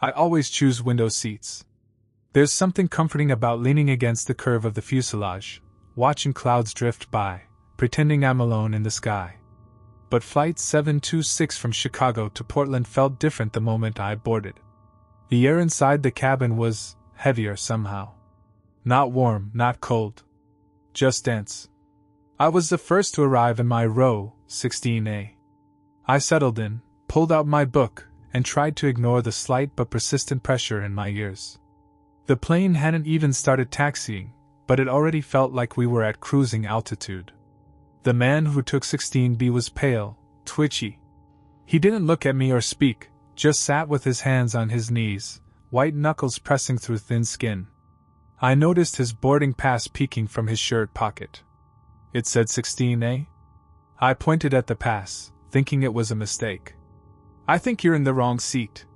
I always choose window seats. There's something comforting about leaning against the curve of the fuselage, watching clouds drift by, pretending I'm alone in the sky. But Flight 726 from Chicago to Portland felt different the moment I boarded. The air inside the cabin was heavier somehow. Not warm, not cold. Just dense. I was the first to arrive in my row, 16A. I settled in, pulled out my book, and tried to ignore the slight but persistent pressure in my ears. The plane hadn't even started taxiing, but it already felt like we were at cruising altitude. The man who took 16B was pale, twitchy. He didn't look at me or speak, just sat with his hands on his knees, white knuckles pressing through thin skin. I noticed his boarding pass peeking from his shirt pocket. It said 16A. I pointed at the pass, thinking it was a mistake. "I think you're in the wrong seat."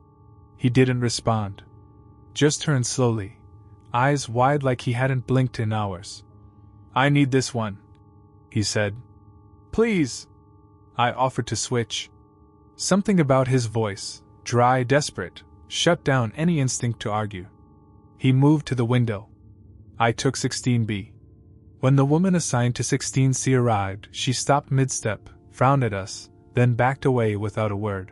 He didn't respond. Just turned slowly, eyes wide like he hadn't blinked in hours. "I need this one," he said. "Please." I offered to switch. Something about his voice, dry, desperate, shut down any instinct to argue. He moved to the window. I took 16B. When the woman assigned to 16C arrived, she stopped mid-step, frowned at us, then backed away without a word.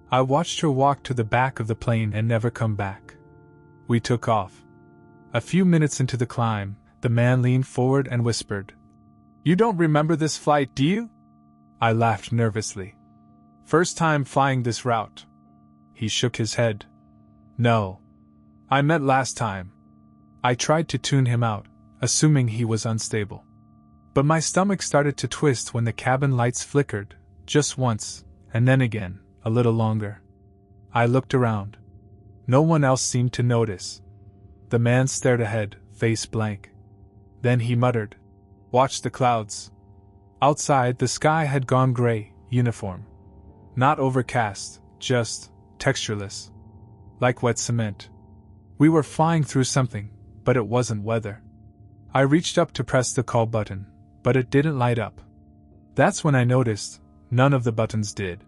I watched her walk to the back of the plane and never come back. We took off. A few minutes into the climb, the man leaned forward and whispered, "You don't remember this flight, do you?" I laughed nervously. "First time flying this route." He shook his head. "No. I meant last time." I tried to tune him out, assuming he was unstable. But my stomach started to twist when the cabin lights flickered, just once, and then again, a little longer. I looked around. No one else seemed to notice. The man stared ahead, face blank. Then he muttered, "Watch the clouds." Outside, the sky had gone gray, uniform. Not overcast, just textureless. Like wet cement. We were flying through something, but it wasn't weather. I reached up to press the call button, but it didn't light up. That's when I noticed none of the buttons did.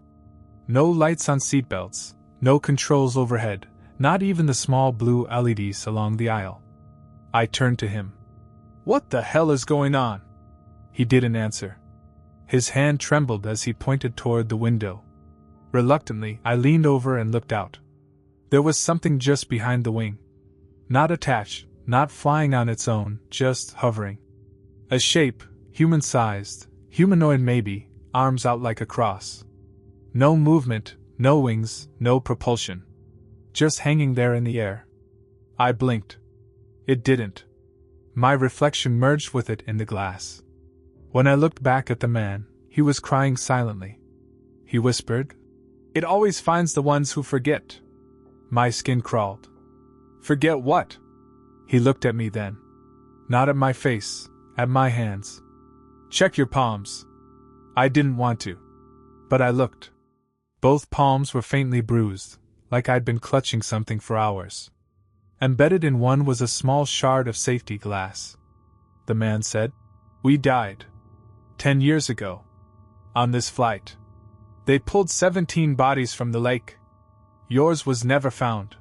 No lights on seatbelts, no controls overhead, not even the small blue LEDs along the aisle. I turned to him. "What the hell is going on?" He didn't answer. His hand trembled as he pointed toward the window. Reluctantly, I leaned over and looked out. There was something just behind the wing. Not attached, not flying on its own, just hovering. A shape, human-sized, humanoid maybe, arms out like a cross. No movement, no wings, no propulsion. Just hanging there in the air. I blinked. It didn't. My reflection merged with it in the glass. When I looked back at the man, he was crying silently. He whispered, "It always finds the ones who forget." My skin crawled. "Forget what?" He looked at me then. Not at my face, at my hands. "Check your palms." I didn't want to. But I looked. Both palms were faintly bruised, like I'd been clutching something for hours. Embedded in one was a small shard of safety glass. The man said, "We died. 10 years ago. On this flight. They pulled 17 bodies from the lake. Yours was never found."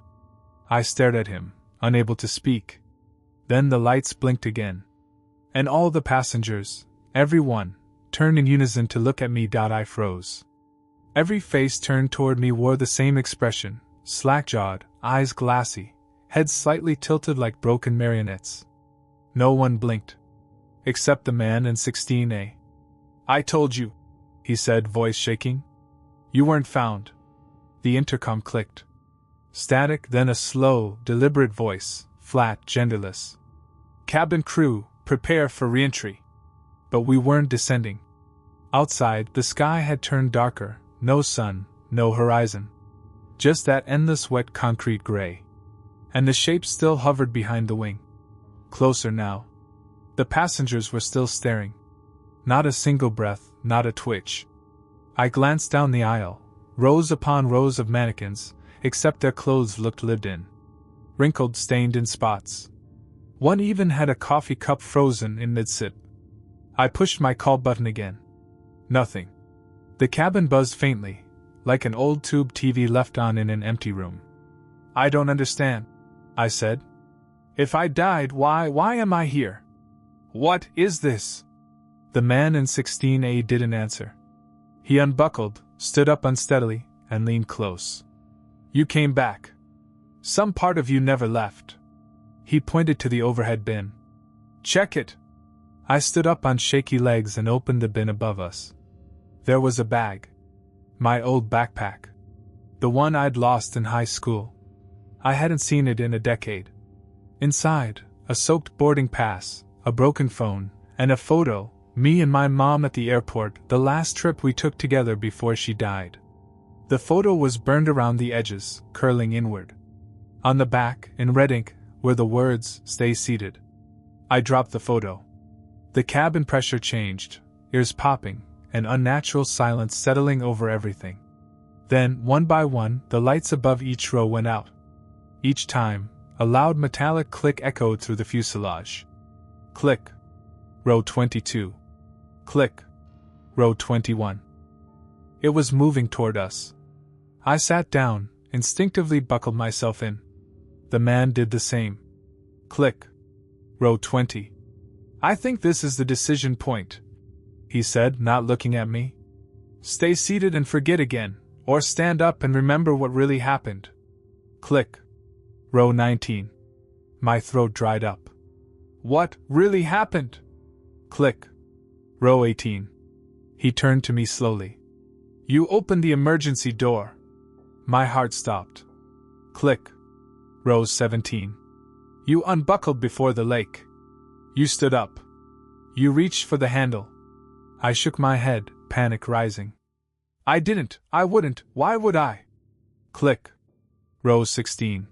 I stared at him, unable to speak. Then the lights blinked again. And all the passengers, every one, turned in unison to look at me. I froze. Every face turned toward me wore the same expression, slack-jawed, eyes glassy, heads slightly tilted like broken marionettes. No one blinked. Except the man in 16A. "I told you," he said, voice shaking. "You weren't found." The intercom clicked. Static, then a slow, deliberate voice, flat, genderless. "Cabin crew, prepare for reentry." But we weren't descending. Outside, the sky had turned darker, no sun, no horizon. Just that endless wet concrete gray. And the shape still hovered behind the wing. Closer now. The passengers were still staring. Not a single breath, not a twitch. I glanced down the aisle, rows upon rows of mannequins, except their clothes looked lived in. Wrinkled, stained in spots. One even had a coffee cup frozen in mid-sip. I pushed my call button again. Nothing. The cabin buzzed faintly, like an old tube TV left on in an empty room. I don't understand, I said. If I died, why am I here? What is this? The man in 16A didn't answer. He unbuckled, stood up unsteadily, and leaned close. You came back. Some part of you never left. He pointed to the overhead bin. Check it. I stood up on shaky legs and opened the bin above us. There was a bag. My old backpack. The one I'd lost in high school. I hadn't seen it in a decade. Inside, a soaked boarding pass, a broken phone, and a photo, me and my mom at the airport, the last trip we took together before she died. The photo was burned around the edges, curling inward. On the back, in red ink, were the words, "Stay seated." I dropped the photo. The cabin pressure changed, ears popping, an unnatural silence settling over everything. Then, one by one, the lights above each row went out. Each time, a loud metallic click echoed through the fuselage. Click. Row 22. Click. Row 21. It was moving toward us. I sat down, instinctively buckled myself in. The man did the same. Click. Row 20. I think this is the decision point, he said, not looking at me. Stay seated and forget again, or stand up and remember what really happened. Click. Row 19. My throat dried up. What really happened? Click. Row 18. He turned to me slowly. You opened the emergency door. My heart stopped. Click. Row 17. You unbuckled before the lake. You stood up. You reached for the handle. I shook my head, panic rising. I didn't, I wouldn't, why would I? Click. Row 16.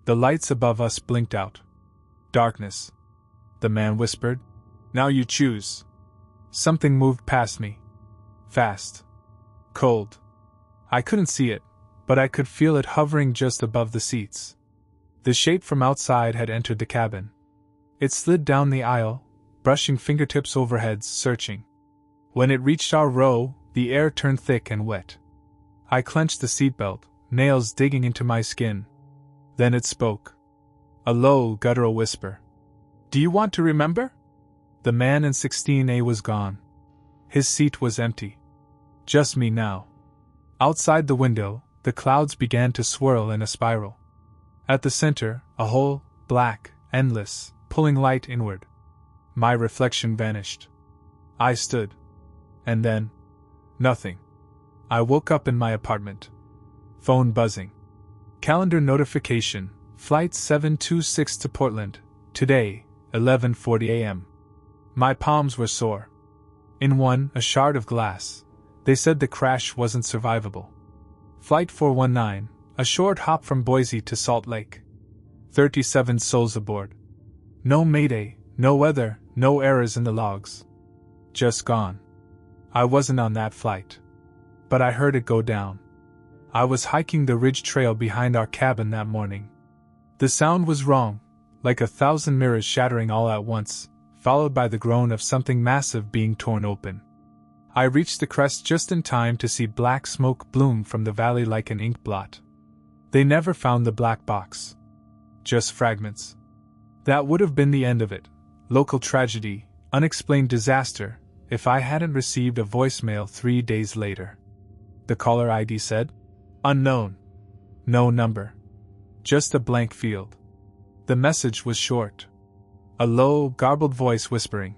The lights above us blinked out. Darkness. The man whispered. Now you choose. Something moved past me. Fast. Cold. I couldn't see it, but I could feel it hovering just above the seats. The shape from outside had entered the cabin. It slid down the aisle, brushing fingertips over heads, searching. When it reached our row, the air turned thick and wet. I clenched the seatbelt, nails digging into my skin. Then it spoke. A low, guttural whisper. Do you want to remember? The man in 16A was gone. His seat was empty. Just me now. Outside the window, the clouds began to swirl in a spiral. At the center, a hole, black, endless, pulling light inward. My reflection vanished. I stood. And then, nothing. I woke up in my apartment. Phone buzzing. Calendar notification, Flight 726 to Portland, today, 11:40 a.m. My palms were sore. In one, a shard of glass. They said the crash wasn't survivable. Flight 419, a short hop from Boise to Salt Lake. 37 souls aboard. No mayday, no weather, no errors in the logs. Just gone. I wasn't on that flight. But I heard it go down. I was hiking the ridge trail behind our cabin that morning. The sound was wrong, like 1,000 mirrors shattering all at once, followed by the groan of something massive being torn open. I reached the crest just in time to see black smoke bloom from the valley like an ink blot. They never found the black box. Just fragments. That would have been the end of it. Local tragedy, unexplained disaster, if I hadn't received a voicemail 3 days later. The caller ID said, unknown. No number. Just a blank field. The message was short. A low, garbled voice whispering,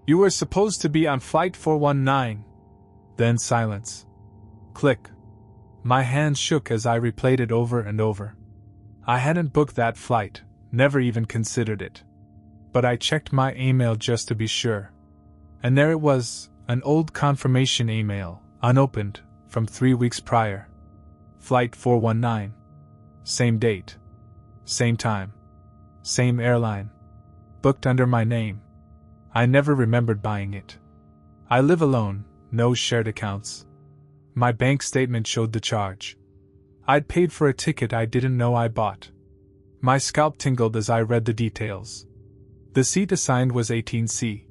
You were supposed to be on Flight 419. Then silence. Click. My hands shook as I replayed it over and over. I hadn't booked that flight, never even considered it. But I checked my email just to be sure. And there it was, an old confirmation email, unopened, from 3 weeks prior. Flight 419. Same date. Same time. Same airline. Booked under my name. I never remembered buying it. I live alone, no shared accounts. My bank statement showed the charge. I'd paid for a ticket I didn't know I bought. My scalp tingled as I read the details. The seat assigned was 18C.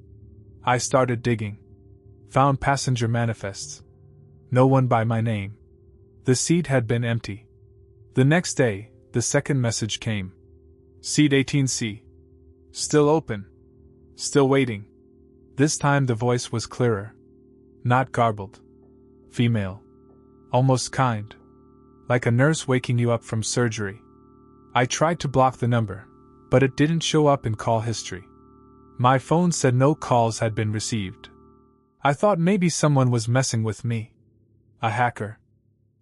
I started digging. Found passenger manifests. No one by my name. The seat had been empty. The next day, the second message came. Seat 18C. Still open. Still waiting. This time the voice was clearer. Not garbled. Female. Almost kind. Like a nurse waking you up from surgery. I tried to block the number, but it didn't show up in call history. My phone said no calls had been received. I thought maybe someone was messing with me. A hacker.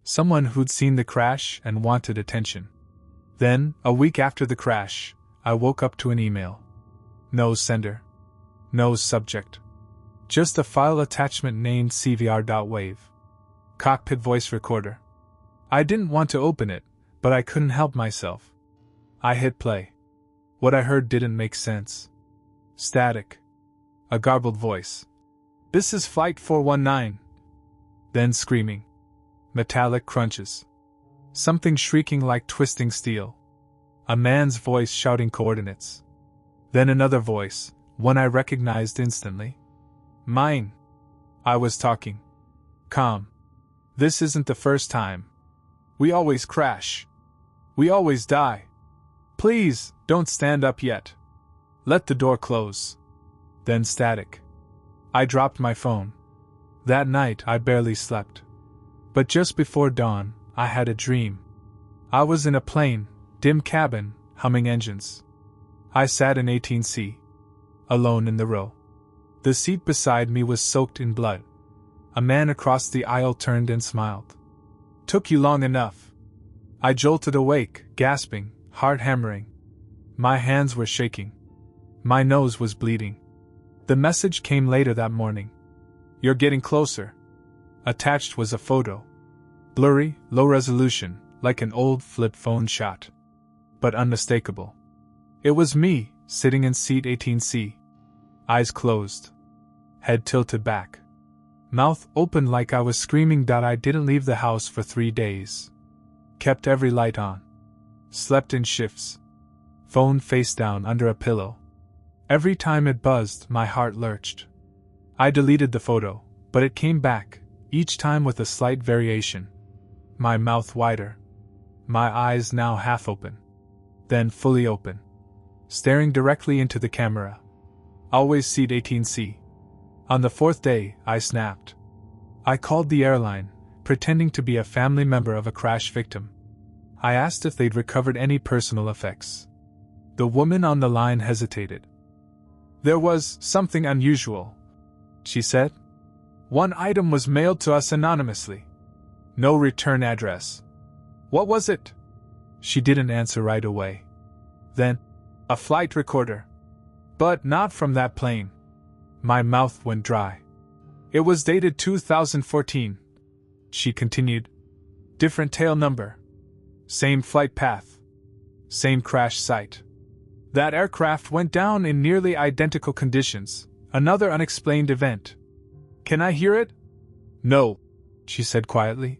Someone who'd seen the crash and wanted attention. Then, a week after the crash, I woke up to an email. No sender. No subject. Just a file attachment named cvr.wave. Cockpit voice recorder. I didn't want to open it, but I couldn't help myself. I hit play. What I heard didn't make sense. Static. A garbled voice. This is Flight 419. Then screaming. Metallic crunches. Something shrieking like twisting steel. A man's voice shouting coordinates. Then another voice, one I recognized instantly. Mine. I was talking. Calm. This isn't the first time. We always crash. We always die. Please, don't stand up yet. Let the door close. Then static. I dropped my phone. That night I barely slept. But just before dawn, I had a dream. I was in a plane, dim cabin, humming engines. I sat in 18C. Alone in the row. The seat beside me was soaked in blood. A man across the aisle turned and smiled. Took you long enough. I jolted awake, gasping, heart hammering. My hands were shaking. My nose was bleeding. The message came later that morning. You're getting closer. Attached was a photo. Blurry, low resolution, like an old flip phone shot. But unmistakable. It was me, sitting in seat 18C. Eyes closed. Head tilted back. Mouth open like I was screaming that I didn't leave the house for 3 days. Kept every light on. Slept in shifts. Phone face down under a pillow. Every time it buzzed, my heart lurched. I deleted the photo, but it came back, each time with a slight variation. My mouth wider. My eyes now half open. Then fully open. Staring directly into the camera. Always seat 18C. On the 4th day, I snapped. I called the airline, pretending to be a family member of a crash victim. I asked if they'd recovered any personal effects. The woman on the line hesitated. There was something unusual, she said. One item was mailed to us anonymously. No return address. What was it? She didn't answer right away. Then, a flight recorder. But not from that plane. My mouth went dry. It was dated 2014. She continued. Different tail number. Same flight path. Same crash site. That aircraft went down in nearly identical conditions. Another unexplained event. Can I hear it? No, she said quietly.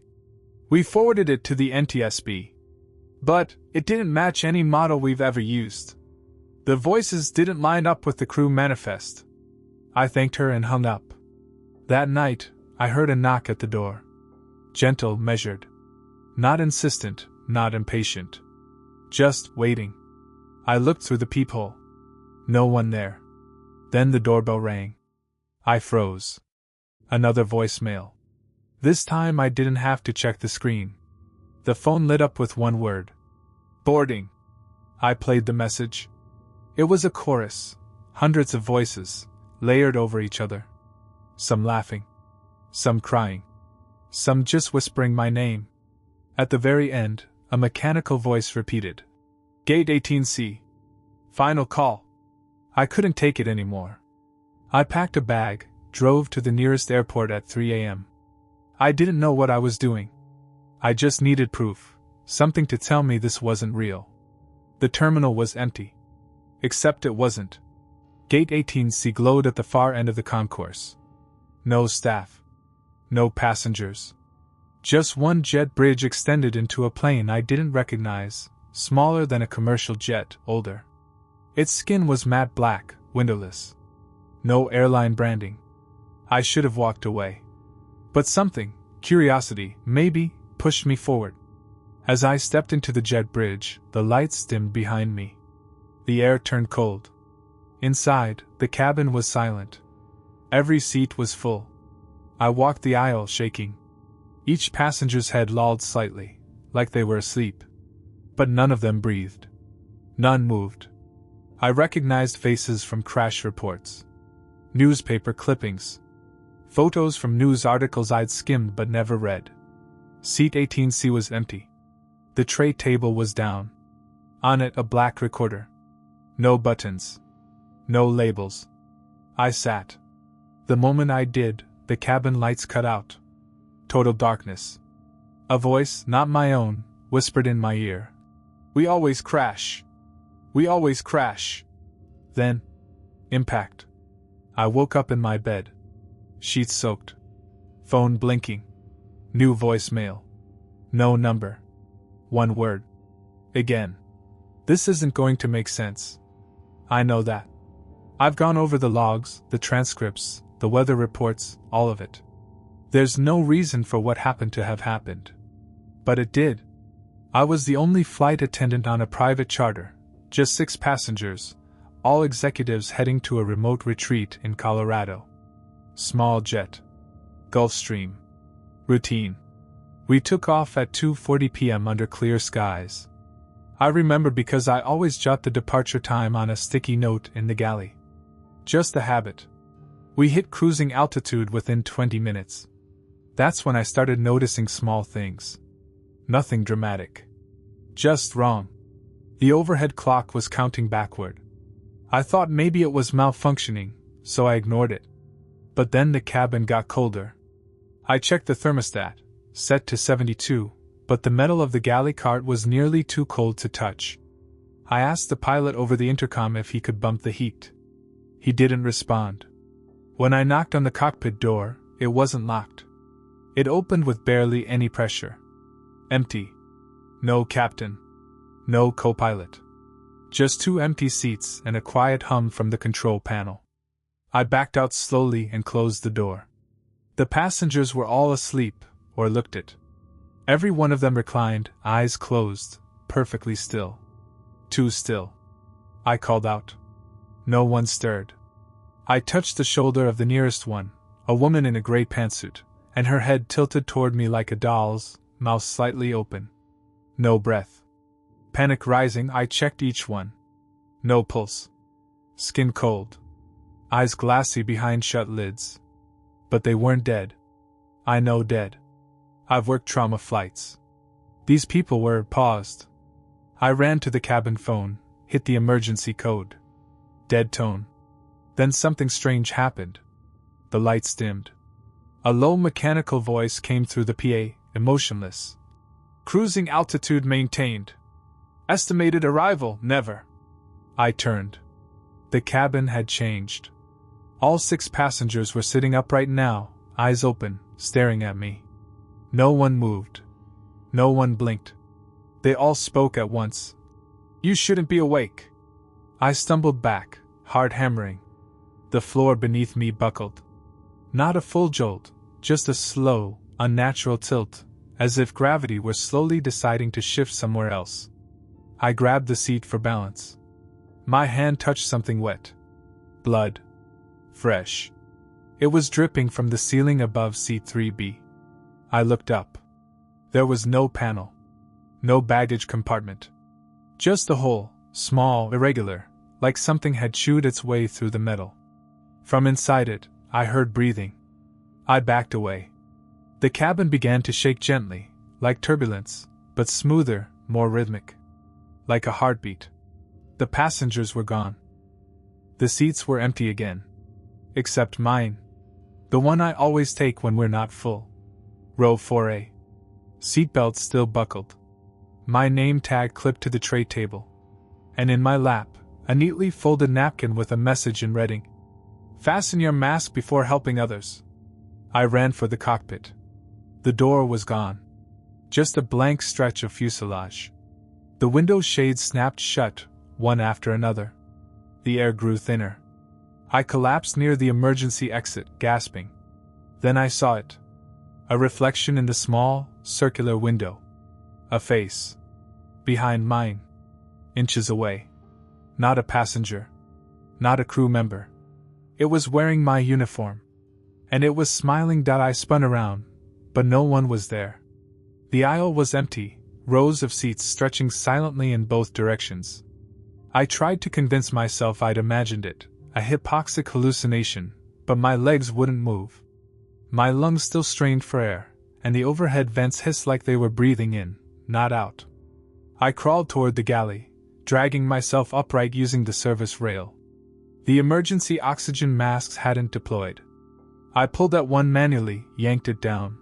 We forwarded it to the NTSB. But it didn't match any model we've ever used. The voices didn't line up with the crew manifest. I thanked her and hung up. That night, I heard a knock at the door. Gentle, measured. Not insistent, not impatient. Just waiting. I looked through the peephole. No one there. Then the doorbell rang. I froze. Another voicemail. This time I didn't have to check the screen. The phone lit up with one word. Boarding. I played the message. It was a chorus. Hundreds of voices, layered over each other. Some laughing. Some crying. Some just whispering my name. At the very end, a mechanical voice repeated. Gate 18C. Final call. I couldn't take it anymore. I packed a bag, drove to the nearest airport at 3 a.m. I didn't know what I was doing. I just needed proof, something to tell me this wasn't real. The terminal was empty. Except it wasn't. Gate 18C glowed at the far end of the concourse. No staff. No passengers. Just one jet bridge extended into a plane I didn't recognize, smaller than a commercial jet, older. Its skin was matte black, windowless. No airline branding. I should have walked away. But something, curiosity, maybe, pushed me forward. As I stepped into the jet bridge, the lights dimmed behind me. The air turned cold. Inside, the cabin was silent. Every seat was full. I walked the aisle shaking. Each passenger's head lolled slightly, like they were asleep. But none of them breathed. None moved. I recognized faces from crash reports. Newspaper clippings. Photos from news articles I'd skimmed but never read. Seat 18C was empty. The tray table was down. On it a black recorder. No buttons. No labels. I sat. The moment I did, the cabin lights cut out. Total darkness. A voice, not my own, whispered in my ear. "We always crash. We always crash." Then, impact. I woke up in my bed. Sheets soaked. Phone blinking. New voicemail. No number. One word. Again. This isn't going to make sense. I know that. I've gone over the logs, the transcripts, the weather reports, all of it. There's no reason for what happened to have happened. But it did. I was the only flight attendant on a private charter, just 6 passengers, all executives heading to a remote retreat in Colorado. Small jet. Gulfstream. Routine. We took off at 2:40 p.m. under clear skies. I remember because I always jot the departure time on a sticky note in the galley. Just a habit. We hit cruising altitude within 20 minutes. That's when I started noticing small things. Nothing dramatic. Just wrong. The overhead clock was counting backward. I thought maybe it was malfunctioning, so I ignored it. But then the cabin got colder. I checked the thermostat, set to 72, but the metal of the galley cart was nearly too cold to touch. I asked the pilot over the intercom if he could bump the heat. He didn't respond. When I knocked on the cockpit door, it wasn't locked. It opened with barely any pressure. Empty. No captain. No co-pilot. Just 2 empty seats and a quiet hum from the control panel. I backed out slowly and closed the door. The passengers were all asleep, or looked it. Every one of them reclined, eyes closed, perfectly still. Too still. I called out. No one stirred. I touched the shoulder of the nearest one, a woman in a gray pantsuit, and her head tilted toward me like a doll's, mouth slightly open. No breath. Panic rising, I checked each one. No pulse. Skin cold. Eyes glassy behind shut lids. But they weren't dead. I know dead. I've worked trauma flights. These people were paused. I ran to the cabin phone, hit the emergency code. Dead tone. Then something strange happened. The lights dimmed. A low mechanical voice came through the PA, emotionless. Cruising altitude maintained. Estimated arrival, never. I turned. The cabin had changed. All 6 passengers were sitting upright now, eyes open, staring at me. No one moved. No one blinked. They all spoke at once. You shouldn't be awake. I stumbled back, heart hammering. The floor beneath me buckled. Not a full jolt, just a slow, unnatural tilt, as if gravity were slowly deciding to shift somewhere else. I grabbed the seat for balance. My hand touched something wet. Blood. Fresh. It was dripping from the ceiling above seat 3B. I looked up. There was no panel. No baggage compartment. Just a hole, small, irregular, like something had chewed its way through the metal. From inside it, I heard breathing. I backed away. The cabin began to shake gently, like turbulence, but smoother, more rhythmic. Like a heartbeat. The passengers were gone. The seats were empty again. Except mine. The one I always take when we're not full. Row 4A. Seatbelt still buckled. My name tag clipped to the tray table. And in my lap, a neatly folded napkin with a message in Reading. Fasten your mask before helping others. I ran for the cockpit. The door was gone. Just a blank stretch of fuselage. The window shades snapped shut, one after another. The air grew thinner. I collapsed near the emergency exit, gasping. Then I saw it. A reflection in the small, circular window. A face. Behind mine. Inches away. Not a passenger. Not a crew member. It was wearing my uniform. And it was smiling. I spun around, but no one was there. The aisle was empty, rows of seats stretching silently in both directions. I tried to convince myself I'd imagined it, a hypoxic hallucination, but my legs wouldn't move. My lungs still strained for air, and the overhead vents hissed like they were breathing in, not out. I crawled toward the galley, dragging myself upright using the service rail. The emergency oxygen masks hadn't deployed. I pulled at one manually, yanked it down.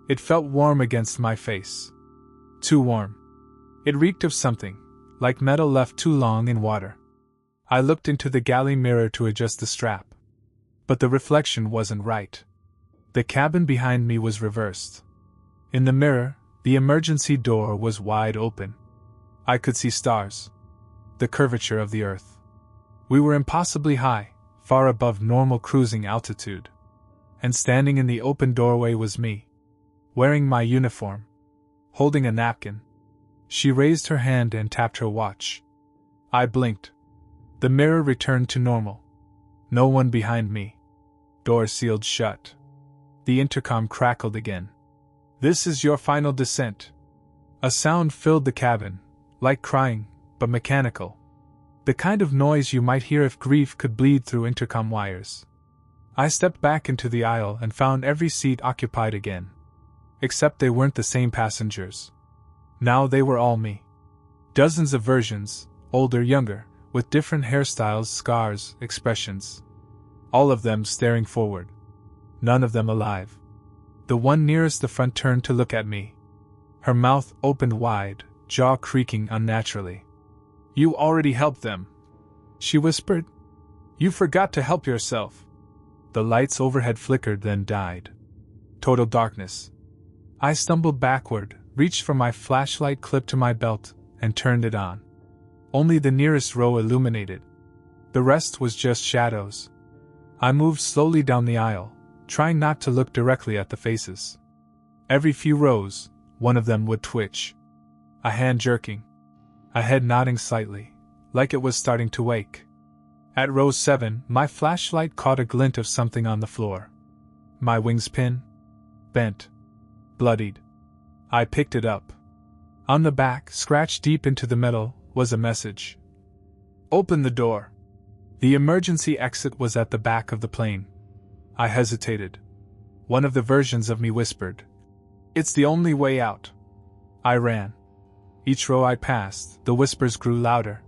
It felt warm against my face. Too warm. It reeked of something, like metal left too long in water. I looked into the galley mirror to adjust the strap. But the reflection wasn't right. The cabin behind me was reversed. In the mirror, the emergency door was wide open. I could see stars. The curvature of the earth. We were impossibly high, far above normal cruising altitude. And standing in the open doorway was me. Wearing my uniform. Holding a napkin. She raised her hand and tapped her watch. I blinked. The mirror returned to normal. No one behind me. Door sealed shut. The intercom crackled again. "This is your final descent." A sound filled the cabin, like crying, but mechanical. The kind of noise you might hear if grief could bleed through intercom wires. I stepped back into the aisle and found every seat occupied again. Except they weren't the same passengers. Now they were all me. Dozens of versions, older, younger, with different hairstyles, scars, expressions. All of them staring forward. None of them alive. The one nearest the front turned to look at me. Her mouth opened wide, jaw creaking unnaturally. "You already helped them," she whispered. "You forgot to help yourself." The lights overhead flickered, then died. Total darkness. I stumbled backward, reached for my flashlight clipped to my belt, and turned it on. Only the nearest row illuminated. The rest was just shadows. I moved slowly down the aisle, trying not to look directly at the faces. Every few rows, one of them would twitch. A hand jerking. A head nodding slightly, like it was starting to wake. At row 7, my flashlight caught a glint of something on the floor. My wings pin? Bent. Bloodied. I picked it up. On the back, scratched deep into the metal, was a message. "Open the door." The emergency exit was at the back of the plane. I hesitated. One of the versions of me whispered, "It's the only way out." I ran. Each row I passed, the whispers grew louder.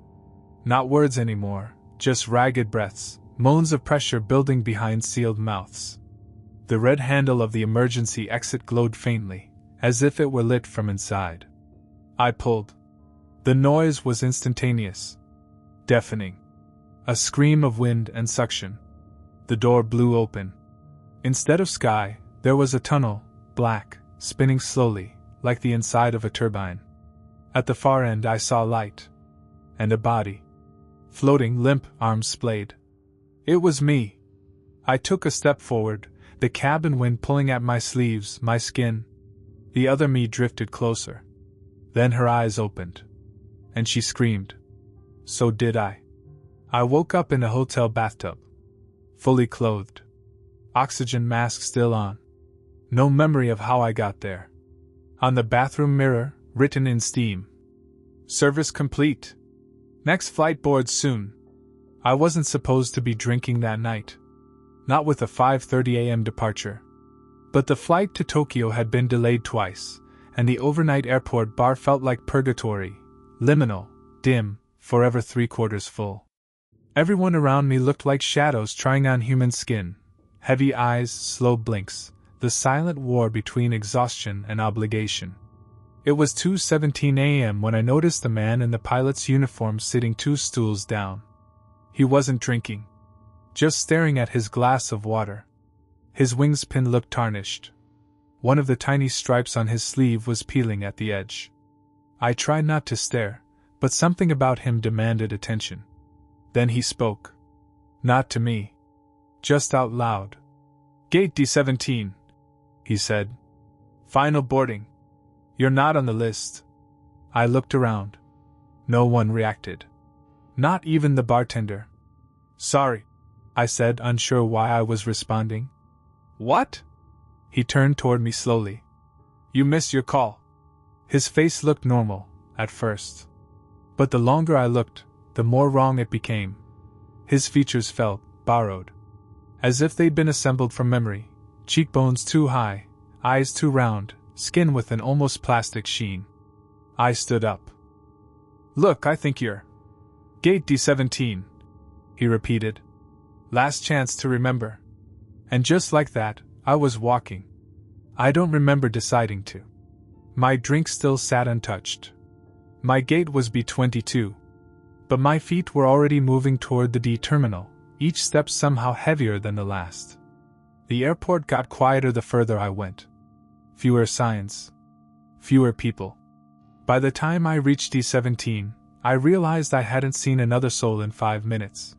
Not words anymore, just ragged breaths, moans of pressure building behind sealed mouths. The red handle of the emergency exit glowed faintly, as if it were lit from inside. I pulled. The noise was instantaneous. Deafening. A scream of wind and suction. The door blew open. Instead of sky, there was a tunnel, black, spinning slowly, like the inside of a turbine. At the far end I saw light. And a body. Floating, limp, arms splayed. It was me. I took a step forward, the cabin wind pulling at my sleeves, my skin. The other me drifted closer. Then her eyes opened. And she screamed. So did I. I woke up in a hotel bathtub. Fully clothed. Oxygen mask still on. No memory of how I got there. On the bathroom mirror, written in steam. Service complete. Next flight board soon. I wasn't supposed to be drinking that night. Not with a 5:30 a.m. departure. But the flight to Tokyo had been delayed twice, and the overnight airport bar felt like purgatory, liminal, dim, forever 3/4 full. Everyone around me looked like shadows trying on human skin, heavy eyes, slow blinks, the silent war between exhaustion and obligation. It was 2:17 a.m. when I noticed the man in the pilot's uniform sitting 2 stools down. He wasn't drinking. Just staring at his glass of water. His wings pin looked tarnished. One of the tiny stripes on his sleeve was peeling at the edge. I tried not to stare, but something about him demanded attention. Then he spoke. Not to me. Just out loud. "Gate D17, he said. "Final boarding. You're not on the list." I looked around. No one reacted. Not even the bartender. Sorry, I said, unsure why I was responding. What? He turned toward me slowly. You missed your call. His face looked normal, at first. But the longer I looked, the more wrong it became. His features felt borrowed. As if they'd been assembled from memory, cheekbones too high, eyes too round, skin with an almost plastic sheen. I stood up. Look, I think you're... Gate D17, he repeated. Last chance to remember. And just like that, I was walking. I don't remember deciding to. My drink still sat untouched. My gate was B22. But my feet were already moving toward the D terminal, each step somehow heavier than the last. The airport got quieter the further I went. Fewer signs. Fewer people. By the time I reached D17, I realized I hadn't seen another soul in 5 minutes.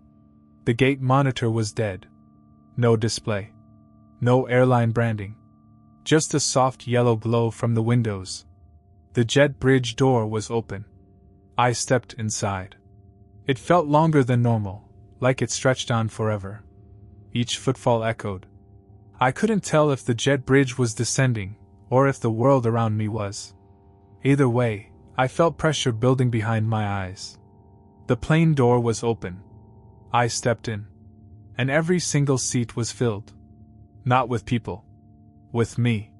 The gate monitor was dead. No display. No airline branding. Just a soft yellow glow from the windows. The jet bridge door was open. I stepped inside. It felt longer than normal, like it stretched on forever. Each footfall echoed. I couldn't tell if the jet bridge was descending, or if the world around me was. Either way, I felt pressure building behind my eyes. The plane door was open. I stepped in. And every single seat was filled. Not with people. With me.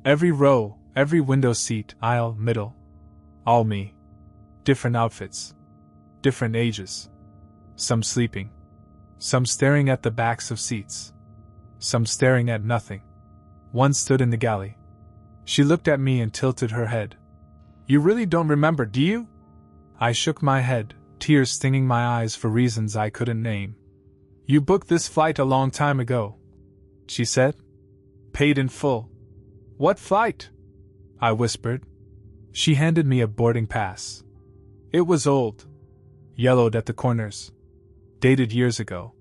Every row, every window seat, aisle, middle. All me. Different outfits. Different ages. Some sleeping. Some staring at the backs of seats. Some staring at nothing. One stood in the galley. She looked at me and tilted her head. You really don't remember, do you? I shook my head, tears stinging my eyes for reasons I couldn't name. You booked this flight a long time ago, she said. Paid in full. What flight? I whispered. She handed me a boarding pass. It was old. Yellowed at the corners. Dated years ago.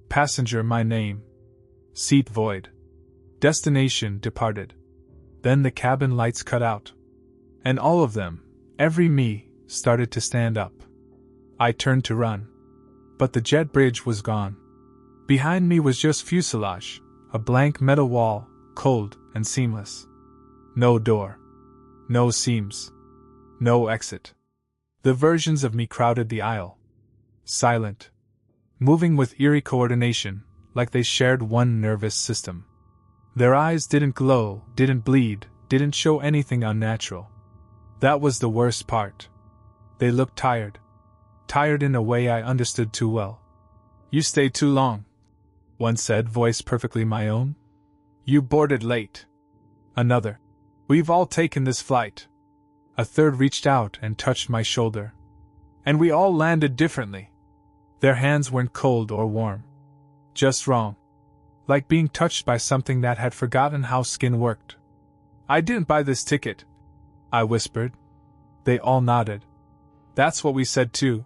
Passenger my name. Seat void. Destination departed. Then the cabin lights cut out. And all of them, every me, started to stand up. I turned to run. But the jet bridge was gone. Behind me was just fuselage, a blank metal wall, cold and seamless. No door. No seams. No exit. The versions of me crowded the aisle. Silent. Moving with eerie coordination, like they shared one nervous system. Their eyes didn't glow, didn't bleed, didn't show anything unnatural. That was the worst part. They looked tired. Tired in a way I understood too well. You stayed too long, one said, voice perfectly my own. You boarded late. Another. We've all taken this flight. A third reached out and touched my shoulder. And we all landed differently. Their hands weren't cold or warm. Just wrong. Like being touched by something that had forgotten how skin worked. I didn't buy this ticket, I whispered. They all nodded. That's what we said too.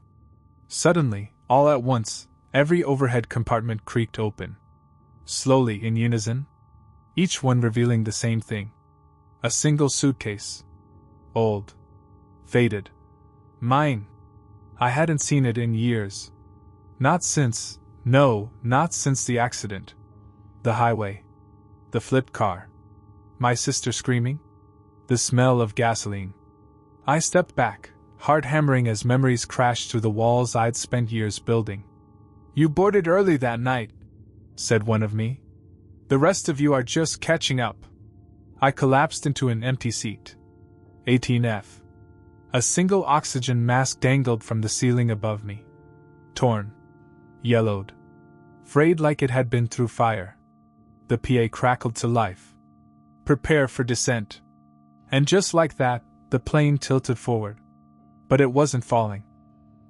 Suddenly, all at once, every overhead compartment creaked open. Slowly in unison. Each one revealing the same thing. A single suitcase. Old. Faded. Mine. I hadn't seen it in years. Not since the accident. The highway. The flipped car. My sister screaming. The smell of gasoline. I stepped back, heart hammering as memories crashed through the walls I'd spent years building. You boarded early that night, said one of me. The rest of you are just catching up. I collapsed into an empty seat. 18F. A single oxygen mask dangled from the ceiling above me. Torn. Yellowed. Frayed like it had been through fire. The PA crackled to life. Prepare for descent. And just like that, the plane tilted forward. But it wasn't falling.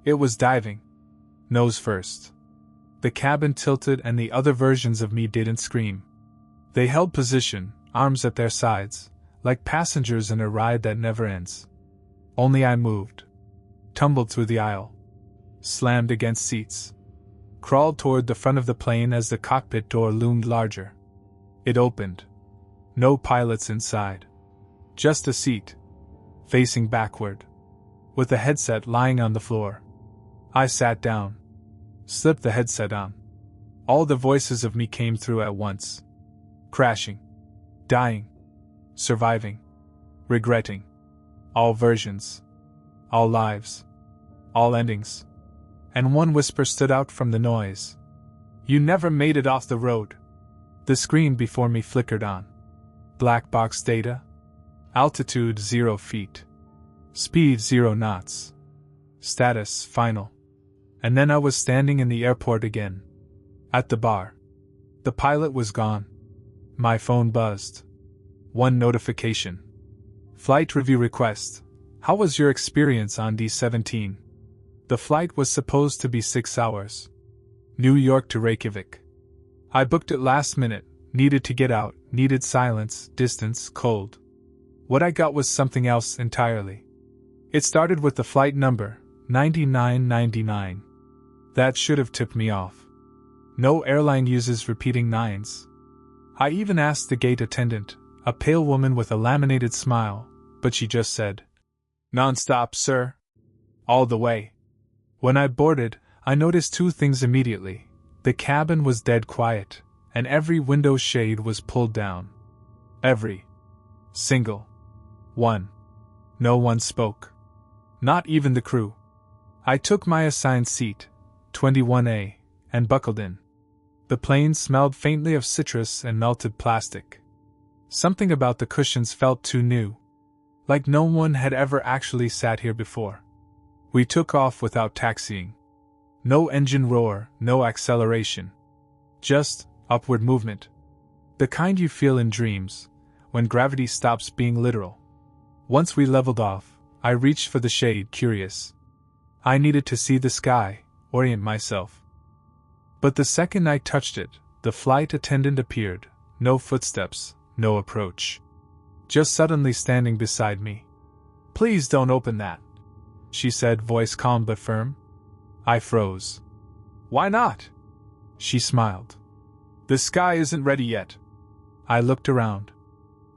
It was diving. Nose first. The cabin tilted and the other versions of me didn't scream. They held position, arms at their sides, like passengers in a ride that never ends. Only I moved. Tumbled through the aisle. Slammed against seats. Crawled toward the front of the plane as the cockpit door loomed larger. It opened. No pilots inside. Just a seat. Facing backward. with the headset lying on the floor. I sat down, slipped the headset on. All the voices of me came through at once. Crashing, dying, surviving, regretting. All versions, all lives, all endings. And one whisper stood out from the noise. You never made it off the road. The screen before me flickered on. Black box data. Altitude 0 feet. Speed 0 knots. Status final. And then I was standing in the airport again. At the bar. The pilot was gone. My phone buzzed. One notification. Flight review request. How was your experience on D-17? The flight was supposed to be 6 hours. New York to Reykjavik. I booked it last minute, needed to get out, needed silence, distance, cold. What I got was something else entirely. It started with the flight number, 9999. That should have tipped me off. No airline uses repeating nines. I even asked the gate attendant, a pale woman with a laminated smile, but she just said, "Non-stop, sir." All the way. When I boarded, I noticed two things immediately. The cabin was dead quiet, and every window shade was pulled down. Every single one. No one spoke. Not even the crew. I took my assigned seat, 21A, and buckled in. The plane smelled faintly of citrus and melted plastic. Something about the cushions felt too new. Like no one had ever actually sat here before. We took off without taxiing. No engine roar, no acceleration. Just upward movement. The kind you feel in dreams, when gravity stops being literal. Once we leveled off, I reached for the shade, curious. I needed to see the sky, orient myself. But the second I touched it, the flight attendant appeared. No footsteps, no approach. Just suddenly standing beside me. "Please don't open that," she said, voice calm but firm. I froze. "Why not?" She smiled. "The sky isn't ready yet." I looked around.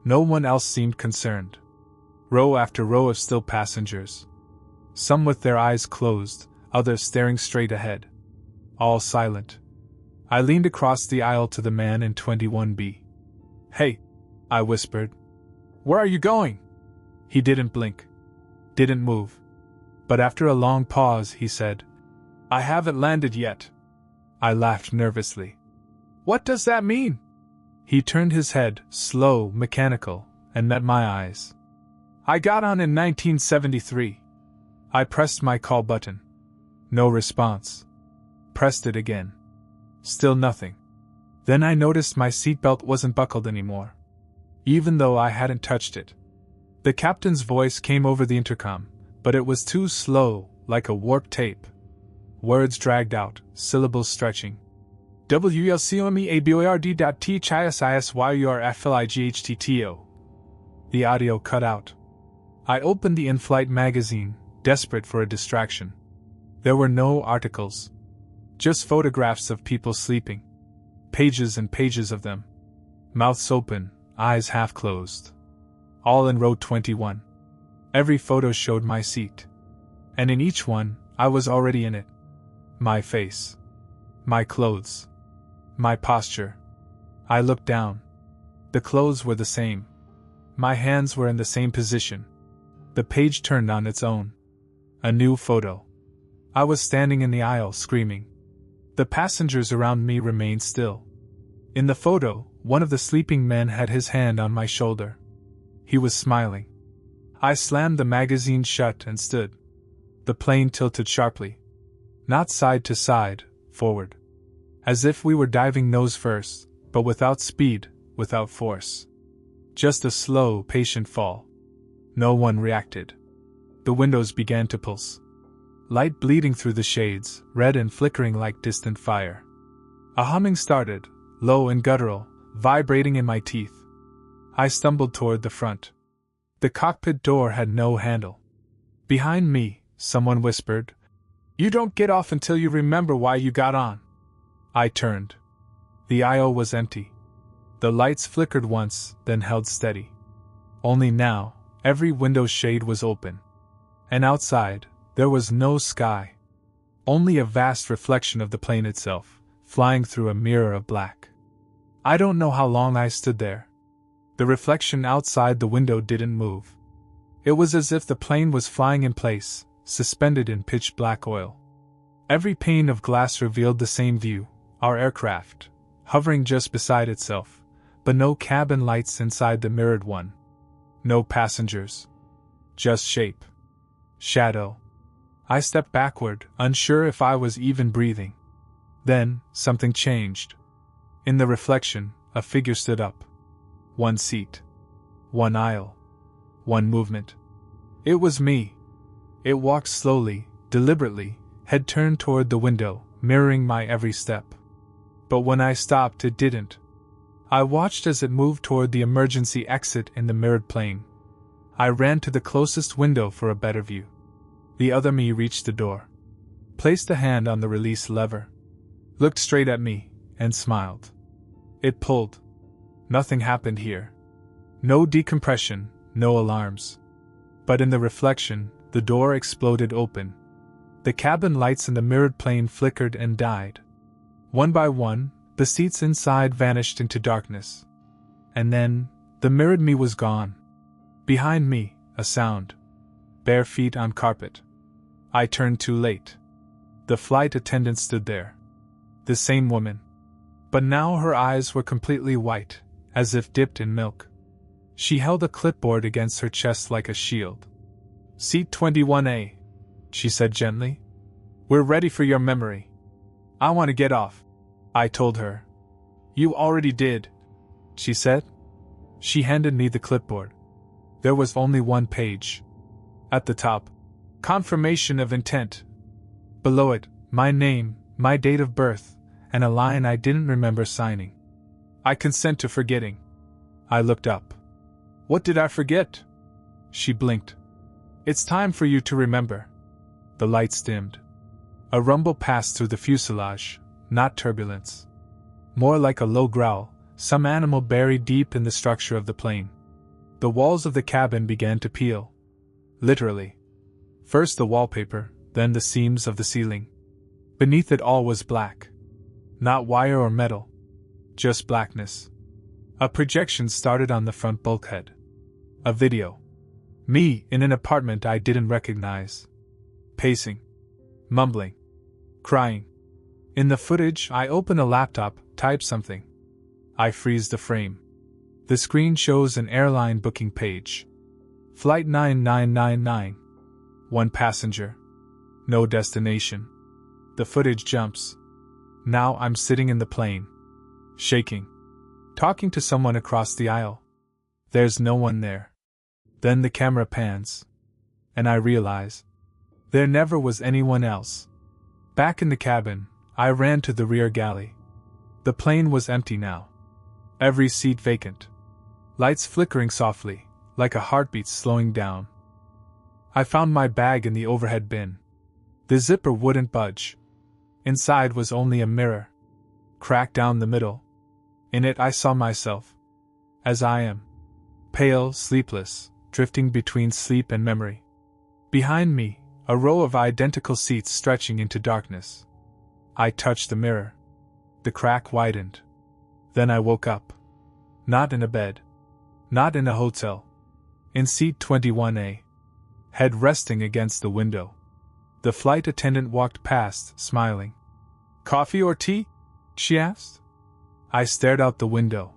No one else seemed concerned. Row after row of still passengers. Some with their eyes closed, others staring straight ahead. All silent. I leaned across the aisle to the man in 21B. "Hey," I whispered. "Where are you going?" He didn't blink. Didn't move. But after a long pause, he said, "I haven't landed yet." I laughed nervously. "What does that mean?" He turned his head, slow, mechanical, and met my eyes. "I got on in 1973. I pressed my call button. No response. Pressed it again. Still nothing. Then I noticed my seatbelt wasn't buckled anymore. Even though I hadn't touched it. The captain's voice came over the intercom, but it was too slow, like a warped tape. Words dragged out, syllables stretching. WLCOMEABORD.THISISYURFLIGHTTO. The audio cut out. I opened the in-flight magazine, desperate for a distraction. There were no articles. Just photographs of people sleeping. Pages and pages of them. Mouths open, eyes half closed. All in row 21. Every photo showed my seat. And in each one, I was already in it. My face. My clothes. My posture. I looked down. The clothes were the same. My hands were in the same position. The page turned on its own. A new photo. I was standing in the aisle, screaming. The passengers around me remained still. In the photo, one of the sleeping men had his hand on my shoulder. He was smiling. I slammed the magazine shut and stood. The plane tilted sharply. Not side to side, forward. As if we were diving nose first, but without speed, without force. Just a slow, patient fall. No one reacted. The windows began to pulse. Light bleeding through the shades, red and flickering like distant fire. A humming started, low and guttural, vibrating in my teeth. I stumbled toward the front. The cockpit door had no handle. Behind me, someone whispered, "You don't get off until you remember why you got on." I turned. The aisle was empty. The lights flickered once, then held steady. Only now, every window shade was open. And outside, there was no sky. Only a vast reflection of the plane itself, flying through a mirror of black. I don't know how long I stood there. The reflection outside the window didn't move. It was as if the plane was flying in place, suspended in pitch black oil. Every pane of glass revealed the same view, our aircraft, hovering just beside itself, but no cabin lights inside the mirrored one. No passengers. Just shape. Shadow. I stepped backward, unsure if I was even breathing. Then, something changed. In the reflection, a figure stood up. One seat. One aisle. One movement. It was me. It walked slowly, deliberately, head turned toward the window, mirroring my every step. But when I stopped, it didn't. I watched as it moved toward the emergency exit in the mirrored plane. I ran to the closest window for a better view. The other me reached the door, placed a hand on the release lever, looked straight at me, and smiled. It pulled. Nothing happened here. No decompression, no alarms. But in the reflection, the door exploded open. The cabin lights in the mirrored plane flickered and died. One by one, the seats inside vanished into darkness. And then, the mirrored me was gone. Behind me, a sound. Bare feet on carpet. I turned too late. The flight attendant stood there. The same woman. But now her eyes were completely white, as if dipped in milk. She held a clipboard against her chest like a shield. "Seat 21A," she said gently. "We're ready for your memory." "I want to get off," I told her. "You already did," she said. She handed me the clipboard. There was only one page. At the top, confirmation of intent. Below it, my name, my date of birth, and a line I didn't remember signing. "I consent to forgetting." I looked up. "What did I forget?" She blinked. "It's time for you to remember." The lights dimmed. A rumble passed through the fuselage, not turbulence. More like a low growl, some animal buried deep in the structure of the plane. The walls of the cabin began to peel. Literally. First the wallpaper, then the seams of the ceiling. Beneath it all was black. Not wire or metal. Just blackness. A projection started on the front bulkhead. A video. Me, in an apartment I didn't recognize. Pacing. Mumbling. Crying. In the footage, I open a laptop, type something. I freeze the frame. The screen shows an airline booking page. Flight 9999. One passenger. No destination. The footage jumps. Now I'm sitting in the plane. Shaking. Talking to someone across the aisle. There's no one there. Then the camera pans. And I realize. There never was anyone else. Back in the cabin, I ran to the rear galley. The plane was empty now. Every seat vacant. Lights flickering softly, like a heartbeat slowing down. I found my bag in the overhead bin. The zipper wouldn't budge. Inside was only a mirror. Cracked down the middle. In it I saw myself. As I am. Pale, sleepless, drifting between sleep and memory. Behind me, a row of identical seats stretching into darkness. I touched the mirror. The crack widened. Then I woke up. Not in a bed. Not in a hotel. In seat 21A. Head resting against the window. The flight attendant walked past, smiling. "Coffee or tea?" she asked. I stared out the window.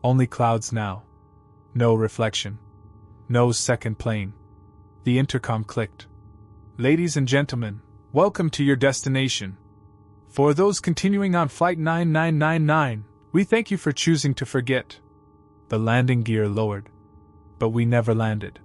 Only clouds now. No reflection. No second plane. The intercom clicked. "Ladies and gentlemen, welcome to your destination. For those continuing on Flight 9999, we thank you for choosing to forget." The landing gear lowered. But we never landed.